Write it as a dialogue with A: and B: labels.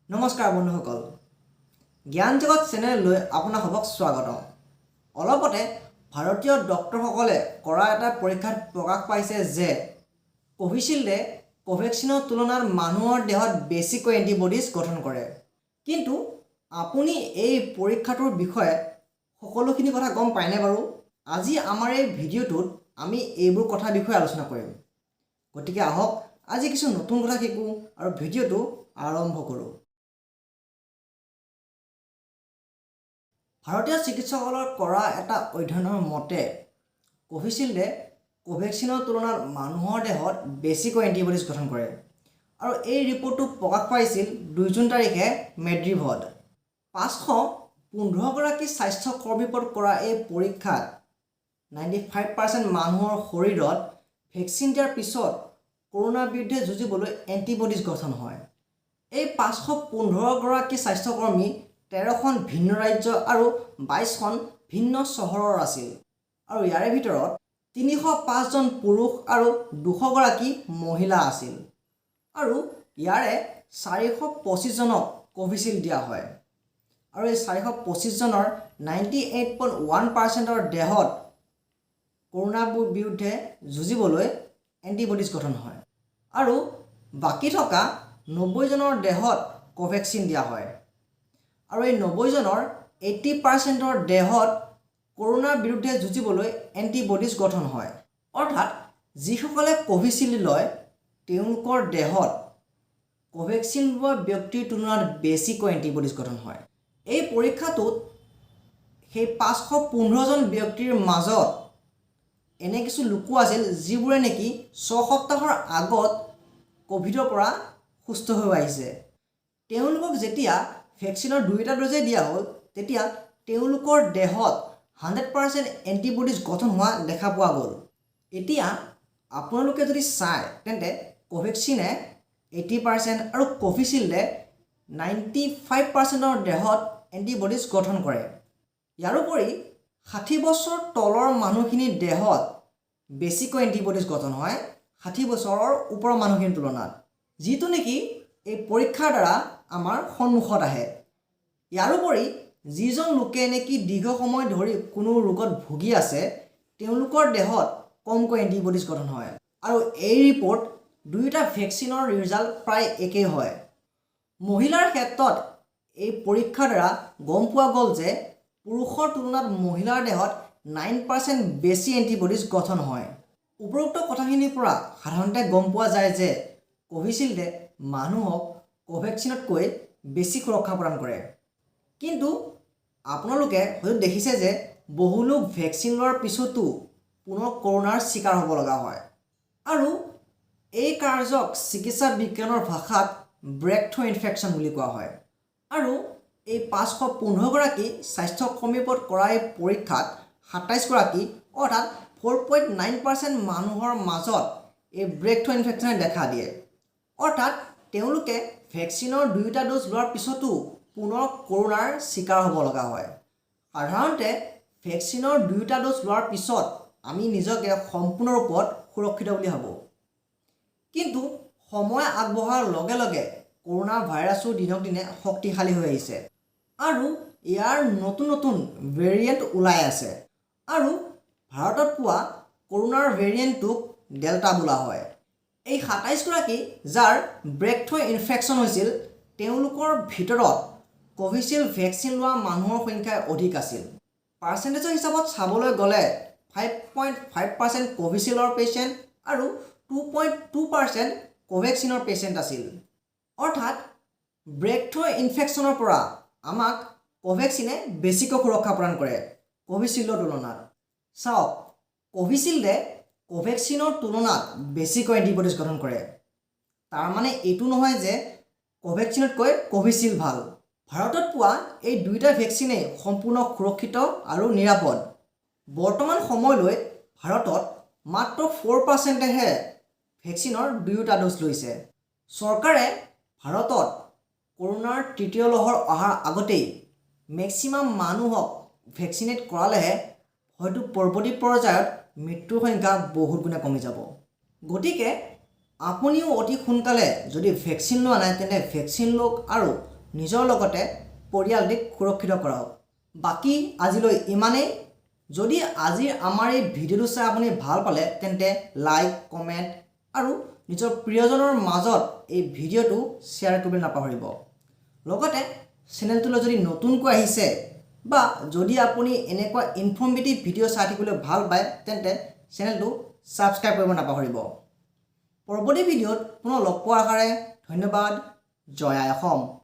A: নমস্কাৰ বন্ধুসকল, জ্ঞান জগত চেনেললৈ আপোনালোকক স্বাগতম। অলপতে ভাৰতীয় ডক্টৰসকলে কৰা এটা পৰীক্ষাত প্ৰকাশ পাইছে যে কোভিচিল্ডে কোভেক্সিনৰ তুলনাত মানুহৰ দেহত বেছিকৈ এণ্টিবডিজ গঠন কৰে। কিন্তু আপুনি এই পৰীক্ষাটোৰ বিষয়ে সকলোখিনি কথা গম পায়নে বাৰু? আজি আমাৰ এই ভিডিঅ'টোত আমি এইবোৰ কথাৰ বিষয়ে আলোচনা কৰিম। গতিকে আহক আজি কিছু নতুন কথা শিকোঁ আৰু ভিডিঅ'টো আৰম্ভ কৰোঁ। ভাৰতীয় চিকিৎসকসকলৰ কৰা এটা অধ্যয়নৰ মতে কোভিচিল্ডে কোভেক্সিনৰ তুলনাত মানুহৰ দেহত বেছিকৈ এণ্টিবডিজ গঠন কৰে আৰু এই ৰিপৰ্টটো প্ৰকাশ পাইছিল 2 জুন তাৰিখে মেড্ৰিভত। 515গৰাকী স্বাস্থ্যকৰ্মীৰ ওপৰত কৰা এই পৰীক্ষাত 95% মানুহৰ শৰীৰত ভেকচিন দিয়াৰ পিছত কৰোনাৰ বিৰুদ্ধে যুঁজিবলৈ এণ্টিবডিজ গঠন হয়। এই 515গৰাকী স্বাস্থ্যকৰ্মী 13খন ভিন্ন ৰাজ্য আৰু 22খন ভিন্ন চহৰৰ আছিল আৰু ইয়াৰে ভিতৰত 305জন পুৰুষ আৰু 200গৰাকী মহিলা আছিল আৰু ইয়াৰে 425জনক কোভিচিল্ড দিয়া হয় আৰু এই 425জনৰ 98.1%ৰ দেহত কৰোনাৰ বিৰুদ্ধে যুঁজিবলৈ এণ্টিবডিজ গঠন হয় আৰু বাকী থকা 90জনৰ দেহত কোভেক্সিন দিয়া হয় আৰু এই 90জনৰ 80%ৰ দেহত কৰোনাৰ বিৰুদ্ধে যুঁজিবলৈ এণ্টিবডিজ গঠন হয়। অৰ্থাৎ যিসকলে কোভিচিল্ড লয় তেওঁলোকৰ দেহত কোভেক্সিন লোৱা ব্যক্তিৰ তুলনাত বেছিকৈ এণ্টিবডিজ গঠন হয়। এই পৰীক্ষাটোত সেই 515জন ব্যক্তিৰ মাজত এনে কিছু লোকো আছিল যিবোৰে নেকি 6 সপ্তাহৰ আগত কোভিডৰ পৰা সুস্থ হৈ আহিছে। তেওঁলোকক যেতিয়া ভেকচিনৰ 2টা ড'জেই দিয়া হ'ল তেতিয়া তেওঁলোকৰ দেহত 100% এণ্টিবডিজ গঠন হোৱা দেখা পোৱা গ'ল। এতিয়া আপোনালোকে যদি চায় তেন্তে কোভেক্সিনে 80% আৰু কোভিচিল্ডে 95%ৰ দেহত এণ্টিবডিজ গঠন কৰে। ইয়াৰোপৰি 60 বছৰ তলৰ মানুহখিনিৰ দেহত বেছিকৈ এণ্টিবডিজ গঠন হয় 60 বছৰৰ ওপৰৰ মানুহখিনিৰ তুলনাত, যিটো নেকি এই পৰীক্ষাৰ দ্বাৰা আমাৰ সন্মুখত আহে। ইয়াৰোপৰি যিজন লোকে নেকি দীৰ্ঘ সময় ধৰি কোনো ৰোগত ভুগি আছে তেওঁলোকৰ দেহত কমকৈ এণ্টিবডিজ গঠন হয় আৰু এই ৰিপৰ্ট 2টা ভেকচিনৰ ৰিজাল্ট প্ৰায় একেই হয়। মহিলাৰ ক্ষেত্ৰত এই পৰীক্ষাৰ দ্বাৰা গম পোৱা গ'ল যে পুৰুষৰ তুলনাত মহিলাৰ দেহত 9% বেছি এণ্টিবডিজ গঠন হয়। উপৰোক্ত কথাখিনিৰ পৰা সাধাৰণতে গম পোৱা যায় যে কোভিচিল্ডে মানুহক কোভেক্সিনতকৈ বেছি সুৰক্ষা প্ৰদান কৰে। কিন্তু আপোনালোকে হয়তো দেখিছে যে বহু লোক ভেকচিন লোৱাৰ পিছতো পুনৰ কৰোনাৰ চিকাৰ হ'ব লগা হয় আৰু এই কাৰ্যক চিকিৎসা বিজ্ঞানৰ ভাষাত ব্ৰেকথ্ৰু ইনফেকশ্যন বুলি কোৱা হয়। আৰু এই 515গৰাকী স্বাস্থ্যকৰ্মীৰ ওপৰত কৰা এই পৰীক্ষাত 27গৰাকী অৰ্থাৎ 4.9% মানুহৰ মাজত এই ব্ৰেকথ্ৰু ইনফেকশ্যনে দেখা দিয়ে। অৰ্থাৎ তেওঁলোকে ভেকচিনৰ 2টা ড'জ লোৱাৰ পিছতো পুনৰ কৰোনাৰ চিকাৰ হ'ব লগা হয়। সাধাৰণতে ভেকচিনৰ 2টা ড'জ লোৱাৰ পিছত আমি নিজকে সম্পূৰ্ণ ৰূপত সুৰক্ষিত বুলি ভাবোঁ, কিন্তু সময় আগবঢ়াৰ লগে লগে কৰোনা ভাইৰাছো দিনক দিনে শক্তিশালী হৈ আহিছে আৰু ইয়াৰ নতুন নতুন ভেৰিয়েণ্ট ওলাই আছে আৰু ভাৰতত পোৱা কৰোনাৰ ভেৰিয়েণ্টটোক ডেল্টা বোলা হয়। এই 27গৰাকী যাৰ ব্ৰেকথ্ৰু ইনফেকশ্যন হৈছিল তেওঁলোকৰ ভিতৰত কোভিচিল্ড ভেকচিন লোৱা মানুহৰ সংখ্যা অধিক আছিল। পাৰ্চেণ্টেজৰ হিচাপত চাবলৈ গ'লে 5.5% কোভিচিল্ডৰ পেচেণ্ট আৰু 2.2% কোভেক্সিনৰ পেচেণ্ট আছিল। অৰ্থাৎ ব্ৰেকথ্ৰু ইনফেকশ্যনৰ পৰা আমাক কোভেক্সিনে বেছিকৈ সুৰক্ষা প্ৰদান কৰে কোভিচিল্ডৰ তুলনাত। চাওক, কোভিচিল্ডে কোভেক্সিনৰ তুলনাত বেছিকৈ এণ্টিবডিজ গঠন কৰে। তাৰমানে এইটো নহয় যে কোভেক্সিনতকৈ কোভিচিল্ড ভাল। ভাৰতত পোৱা এই 2টা ভেকচিনেই সম্পূৰ্ণ সুৰক্ষিত আৰু নিৰাপদ। বৰ্তমান সময়লৈ ভাৰতত মাত্ৰ 4%হে ভেকচিনৰ 2টা ড'জ লৈছে। চৰকাৰে ভাৰতত কৰোনাৰ 3য় লহৰ অহাৰ আগতেই মেক্সিমাম মানুহক ভেকচিনেট কৰালেহে হয়তো পৰৱৰ্তী পৰ্যায়ত মৃত্যুৰ সংখ্যা বহুত গুণে কমি যাব। গতিকে আপুনিও অতি সোনকালে যদি ভেকচিন লোৱা নাই তেন্তে ভেকচিন লওক আৰু নিজৰ লগতে পৰিয়ালটিক সুৰক্ষিত কৰক। বাকী আজিলৈ ইমানেই। যদি আজিৰ আমাৰ এই ভিডিঅ'টো চাই আপুনি ভাল পালে তেন্তে লাইক, কমেণ্ট আৰু নিজৰ প্ৰিয়জনৰ মাজত এই ভিডিঅ'টো শ্বেয়াৰ কৰিবলৈ নাপাহৰিব। লগতে চেনেলটোলৈ যদি নতুনকৈ আহিছে বা যদি আপুনি এনেকুৱা ইনফৰ্মেটিভ ভিডিঅ' চাই থাকিবলৈ ভাল পায় তেন্তে চেনেলটো ছাবস্ক্ৰাইব কৰিব নাপাহৰিব। পৰৱৰ্তী ভিডিঅ'ত পুনৰ লগ পোৱাৰ আশাৰে ধন্যবাদ। জয় আই অসম।